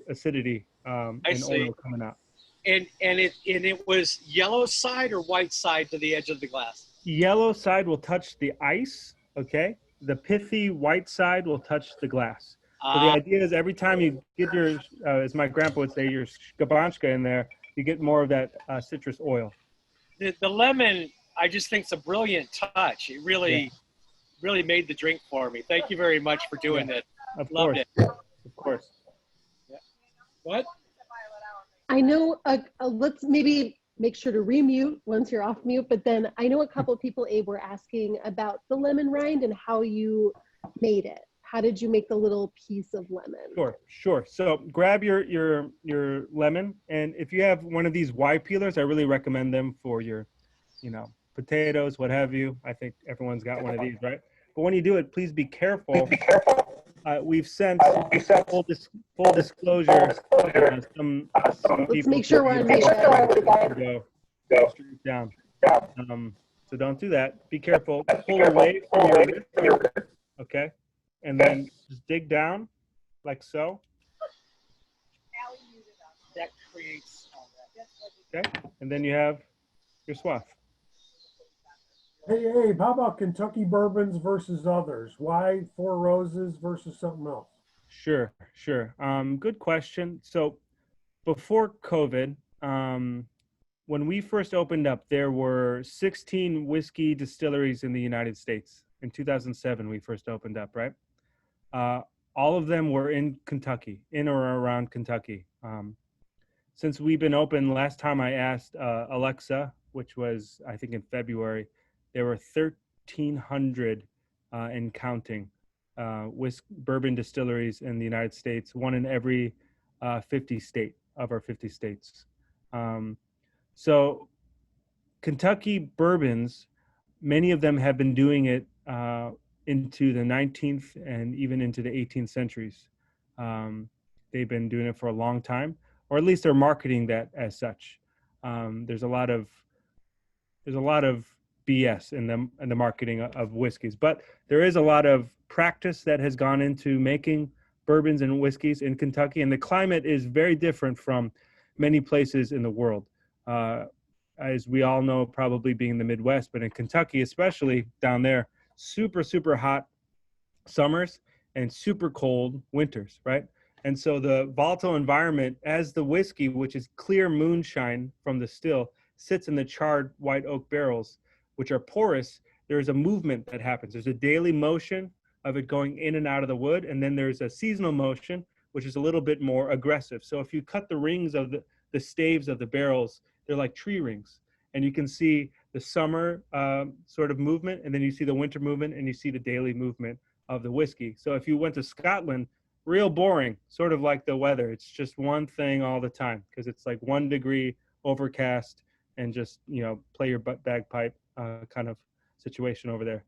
acidity and oil coming out. And it was yellow side or white side to the edge of the glass? Yellow side will touch the ice, okay? The pithy white side will touch the glass. So the idea is every time you get your, as my grandpa would say, your skabanchka in there, you get more of that citrus oil. The lemon, I just think, is a brilliant touch. It really made the drink for me. Thank you very much for doing it. Loved it. Of course. Yeah. What? I know, let's maybe make sure to remute once you're off mute, but then I know a couple of people, Abe, were asking about the lemon rind and how you made it. How did you make the little piece of lemon? Sure. So grab your lemon, and if you have one of these Y peelers, I really recommend them for your, potatoes, what have you. I think everyone's got one of these, right? But when you do it, please be careful. We've sent full disclosure. Some Let's people make sure we're on mute. Go straight down. So don't do that. Be careful. Pull away from your wrist. Okay, and then just dig down like so. That creates all that. Okay, and then you have your swath. Hey, Abe, how about Kentucky bourbons versus others? Why Four Roses versus something else? Sure. Good question. So before COVID, when we first opened up, there were 16 whiskey distilleries in the United States. In 2007, we first opened up, right? All of them were in Kentucky, in or around Kentucky. Since we've been open, last time I asked Alexa, which was, I think, in February, there were 1,300 and counting bourbon distilleries in the United States, one in every 50 state of our 50 states. So Kentucky bourbons, many of them have been doing it into the 19th and even into the 18th centuries. They've been doing it for a long time, or at least they're marketing that as such. There's a lot of BS in the marketing of whiskeys, but there is a lot of practice that has gone into making bourbons and whiskeys in Kentucky, and the climate is very different from many places in the world. As we all know, probably being in the Midwest, but in Kentucky, especially down there, super hot summers and super cold winters, right? And so the volatile environment, as the whiskey, which is clear moonshine from the still, sits in the charred white oak barrels, which are porous, there's a movement that happens. There's a daily motion of it going in and out of the wood, and then there's a seasonal motion, which is a little bit more aggressive. So if you cut the rings of the staves of the barrels, they're like tree rings. And you can see the summer sort of movement, and then you see the winter movement, and you see the daily movement of the whiskey. So if you went to Scotland, real boring, sort of like the weather. It's just one thing all the time, because it's like 1 degree overcast and just, play your bagpipe kind of situation over there.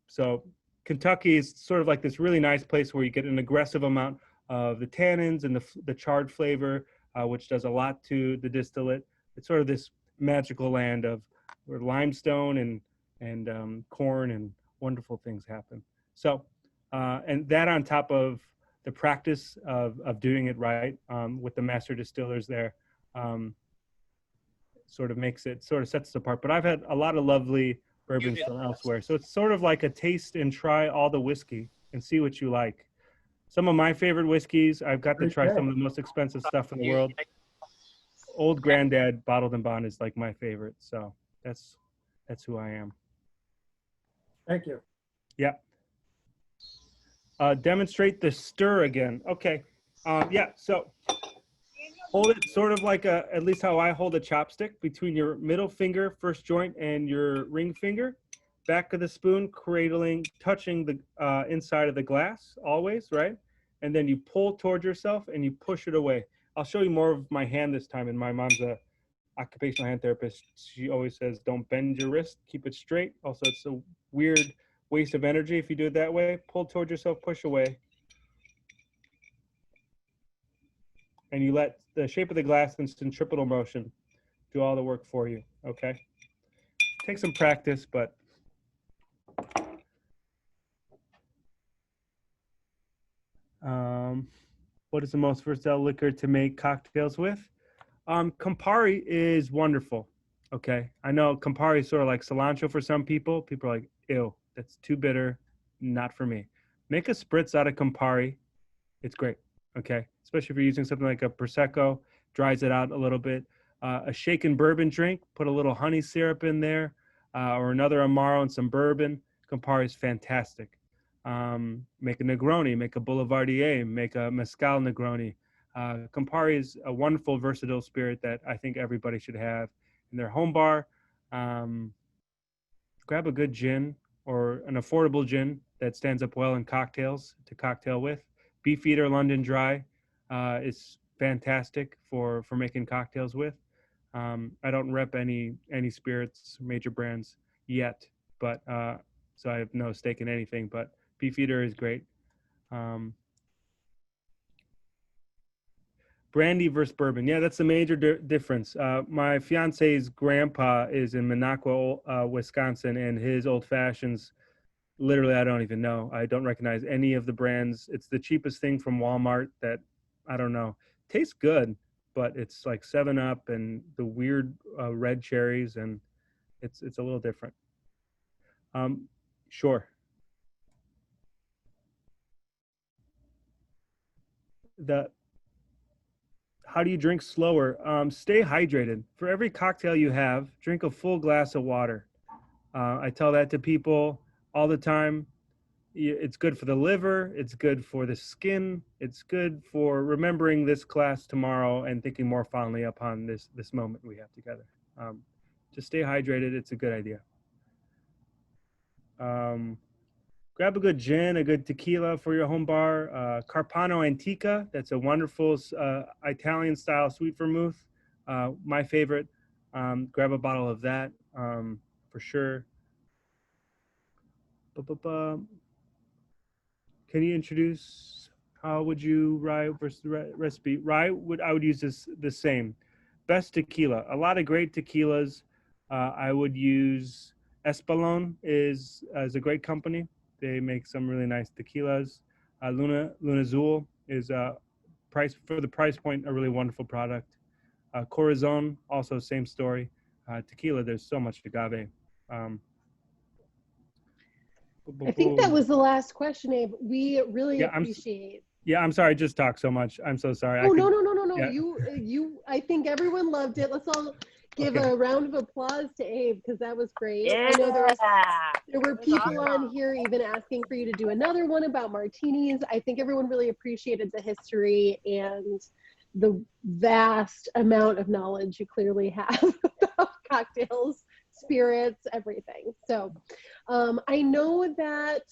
So Kentucky is sort of like this really nice place where you get an aggressive amount of the tannins and the charred flavor, which does a lot to the distillate. It's sort of this magical land of where limestone and corn and wonderful things happen. So, and that on top of the practice of doing it right with the master distillers there, sort of sets it apart. But I've had a lot of lovely bourbons from elsewhere. So it's sort of like a taste and try all the whiskey and see what you like. Some of my favorite whiskeys, I've got to try some of the most expensive stuff in the world. Old Granddad Bottled and Bond is like my favorite. So that's who I am. Thank you. Yeah. Demonstrate the stir again. Okay. Yeah. So hold it sort of like at least how I hold a chopstick, between your middle finger, first joint, and your ring finger. Back of the spoon, cradling, touching the inside of the glass always, right? And then you pull towards yourself and you push it away. I'll show you more of my hand this time. And my mom's a occupational hand therapist. She always says, don't bend your wrist, keep it straight. Also, it's a weird waste of energy if you do it that way. Pull towards yourself, push away. And you let the shape of the glass in centripetal motion do all the work for you, okay? Take some practice, but what is the most versatile liquor to make cocktails with? Campari is wonderful, okay? I know Campari is sort of like cilantro for some people. People are like, ew, that's too bitter, not for me. Make a spritz out of Campari. It's great, okay? Especially if you're using something like a Prosecco, dries it out a little bit. A shaken bourbon drink, put a little honey syrup in there, or another Amaro and some bourbon. Campari is fantastic. Make a Negroni, make a Boulevardier, make a Mezcal Negroni. Campari is a wonderful, versatile spirit that I think everybody should have in their home bar. Grab a good gin or an affordable gin that stands up well in cocktails to cocktail with. Beefeater London Dry is fantastic for making cocktails with. I don't rep any spirits, major brands yet, but so I have no stake in anything, but Beefeater is great. Brandy versus bourbon. Yeah, that's the major difference. My fiance's grandpa is in Minocqua, Wisconsin, and his old fashions, literally, I don't even know. I don't recognize any of the brands. It's the cheapest thing from Walmart that, I don't know. Tastes good, but it's like 7-Up and the weird red cherries, and it's a little different. Sure. How do you drink slower? Stay hydrated. For every cocktail you have, drink a full glass of water. I tell that to people all the time. It's good for the liver. It's good for the skin. It's good for remembering this class tomorrow and thinking more fondly upon this moment we have together. Just stay hydrated. It's a good idea. Grab a good gin, a good tequila for your home bar. Carpano Antica, that's a wonderful Italian-style sweet vermouth. My favorite. Grab a bottle of that for sure. Can you introduce how would you rye versus recipe? Rye, I would use the same. Best tequila. A lot of great tequilas. I would use Espolón is a great company. They make some really nice tequilas. Luna Azul is for the price point, a really wonderful product. Corazon, also same story. Tequila, there's so much agave. I think that was the last question, Abe. We really appreciate. Yeah, I'm sorry, I just talked so much. I'm so sorry. Oh, no. Yeah. You. I think everyone loved it. Let's all give a round of applause to Abe, because that was great. Yeah. I know there were people on here even asking for you to do another one about martinis. I think everyone really appreciated the history and the vast amount of knowledge you clearly have about cocktails, spirits, everything. So I know that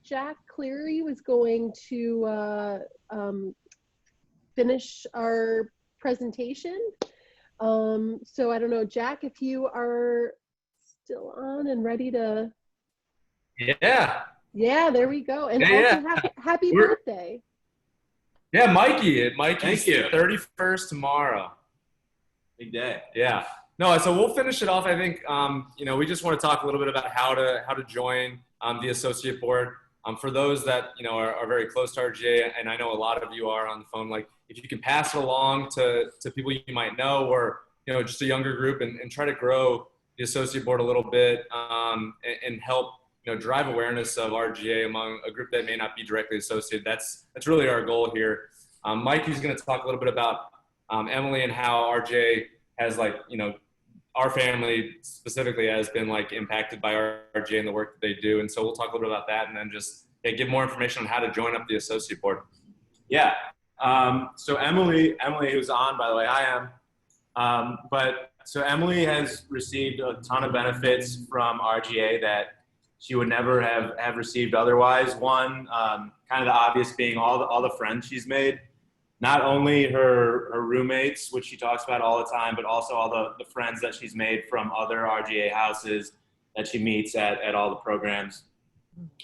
Jack Cleary was going to finish our presentation. So I don't know, Jack, if you are still on and ready to. Yeah. Yeah, there we go. And happy birthday. Yeah, Mikey's Thank you. 31st tomorrow. Big day. Yeah. No, so we'll finish it off. I think, we just want to talk a little bit about how to join the associate board. For those that, are very close to RGA, and I know a lot of you are on the phone, like if you can pass it along to people you might know, or, just a younger group, and try to grow the associate board a little bit, and help, drive awareness of RGA among a group that may not be directly associated. That's really our goal here. Mike is going to talk a little bit about Emily and how RGA has our family specifically has been impacted by RGA and the work that they do. And so we'll talk a little bit about that and then just give more information on how to join up the associate board. Yeah. So Emily, who's on, by the way, I am. So Emily has received a ton of benefits from RGA that she would never have received otherwise. One, kind of the obvious being all the friends she's made. Not only her roommates, which she talks about all the time, but also all the friends that she's made from other RGA houses that she meets at all the programs.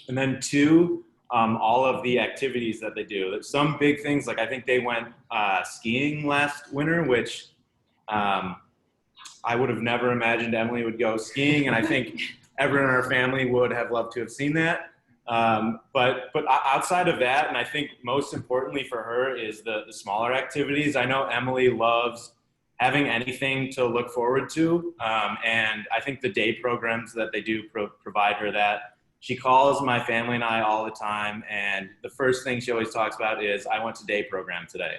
And then two, all of the activities that they do. Some big things, I think they went skiing last winter, which I would have never imagined Emily would go skiing. And I think everyone in our family would have loved to have seen that. But outside of that, and I think most importantly for her is the smaller activities. I know Emily loves having anything to look forward to. And I think the day programs that they do provide her that. She calls my family and I all the time. And the first thing she always talks about is, I went to day program today.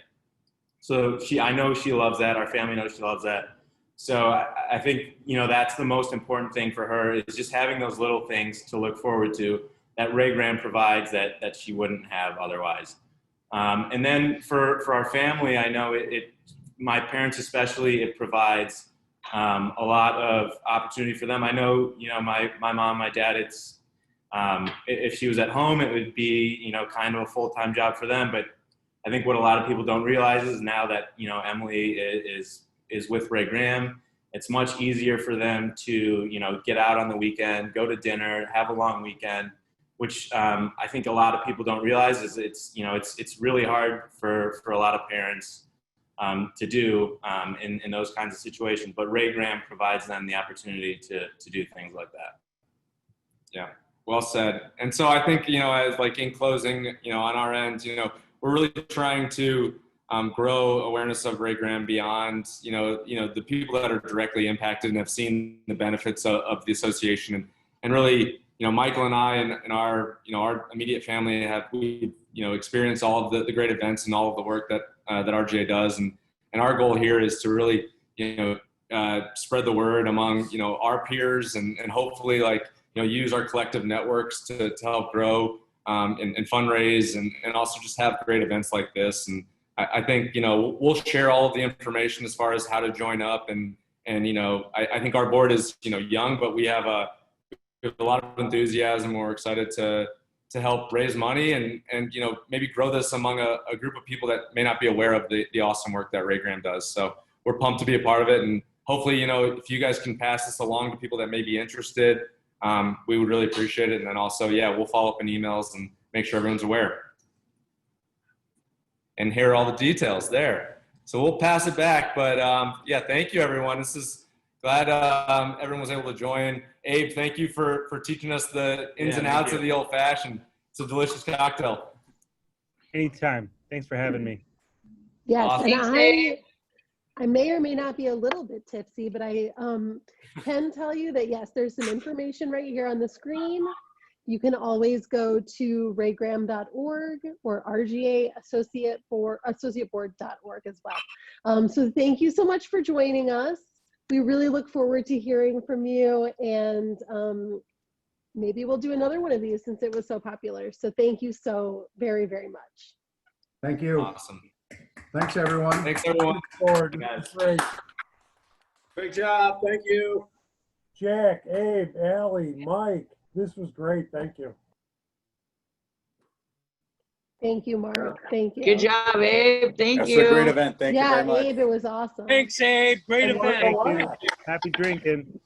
So I know she loves that. Our family knows she loves that. So I think, that's the most important thing for her is just having those little things to look forward to that Ray Graham provides that she wouldn't have otherwise. And then for our family, I know my parents especially, it provides a lot of opportunity for them. I know, my mom, my dad, if she was at home, it would be, kind of a full-time job for them. But I think what a lot of people don't realize is now that, Emily is with Ray Graham, it's much easier for them to, get out on the weekend, go to dinner, have a long weekend, which I think a lot of people don't realize is it's really hard for a lot of parents to do in those kinds of situations. But Ray Graham provides them the opportunity to do things like that. Yeah, well said. And so I think, as in closing, on our end, we're really trying to grow awareness of Ray Graham beyond, the people that are directly impacted and have seen the benefits of the association. And really, Michael and I and our immediate family we've experienced all of the great events and all of the work that RGA does. And our goal here is to really, spread the word among, our peers and hopefully use our collective networks to help grow and fundraise and also just have great events like this. And I think, we'll share all of the information as far as how to join up. And I think our board is, young, but we have a lot of enthusiasm. We're excited to help raise money and maybe grow this among a group of people that may not be aware of the awesome work that Ray Graham does. So we're pumped to be a part of it. And hopefully, if you guys can pass this along to people that may be interested, we would really appreciate it. And then also, we'll follow up in emails and make sure everyone's aware. And here are all the details there. So we'll pass it back. But thank you, everyone. This is glad everyone was able to join. Abe, thank you for teaching us the ins and outs of the old fashioned. It's a delicious cocktail. Anytime. Thanks for having me. Yes, Awesome. and I may or may not be a little bit tipsy, but I can tell you that, yes, there's some information right here on the screen. You can always go to raygraham.org or RGA associateboard.org as well. So thank you so much for joining us. We really look forward to hearing from you, and maybe we'll do another one of these since it was so popular. So thank you so very, very much. Thank you. Awesome. Thanks, everyone. Thanks, everyone. Look forward. That's great. Great job. Thank you. Jack, Abe, Allie, Mike, this was great. Thank you. Thank you, Mark. Thank you. Good job, Abe. Thank you. That's a great event. Thank you very much. Abe, it was awesome. Thanks, Abe. Great event. Thank you. Happy drinking.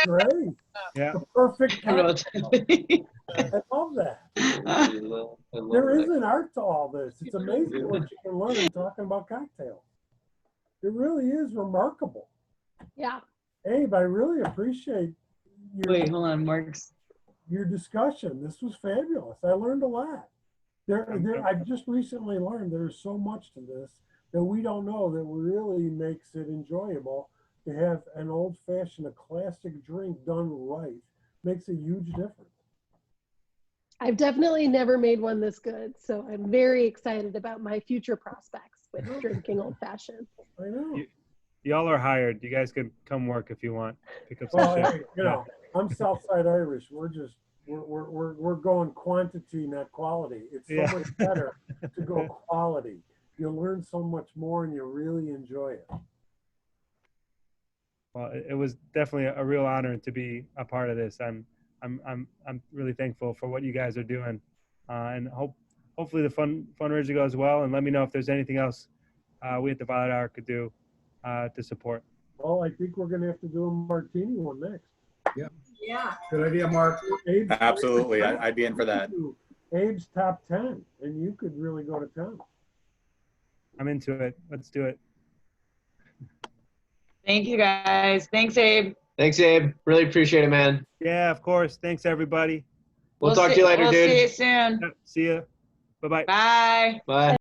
Great. Yeah. The perfect cocktail. I love that. There is an art to all this. It's amazing what you can learn talking about cocktails. It really is remarkable. Yeah. Abe, I really appreciate your discussion. This was fabulous. I learned a lot. I've just recently learned there's so much to this that we don't know that really makes it enjoyable to have an old-fashioned, a classic drink done right. Makes a huge difference. I've definitely never made one this good, so I'm very excited about my future prospects with drinking old fashioned. I know. Y'all are hired. You guys can come work if you want. Pick up some Well, shit. hey, you know, I'm Southside Irish. We're going quantity, not quality. It's so much better to go quality. You'll learn so much more and you'll really enjoy it. Well, it was definitely a real honor to be a part of this. I'm really thankful for what you guys are doing, and hopefully the fundraiser goes well. And let me know if there's anything else we at the Violet Hour could do to support. Well, I think we're going to have to do a martini one next. Yeah. Yeah. Good idea, Mark. Absolutely. I'd be in for that. Abe's top 10, and you could really go to town. I'm into it. Let's do it. Thank you, guys. Thanks, Abe. Thanks, Abe. Really appreciate it, man. Yeah, of course. Thanks, everybody. We'll talk to you later, we'll dude. see you soon. See ya. Bye-bye. Bye. Bye.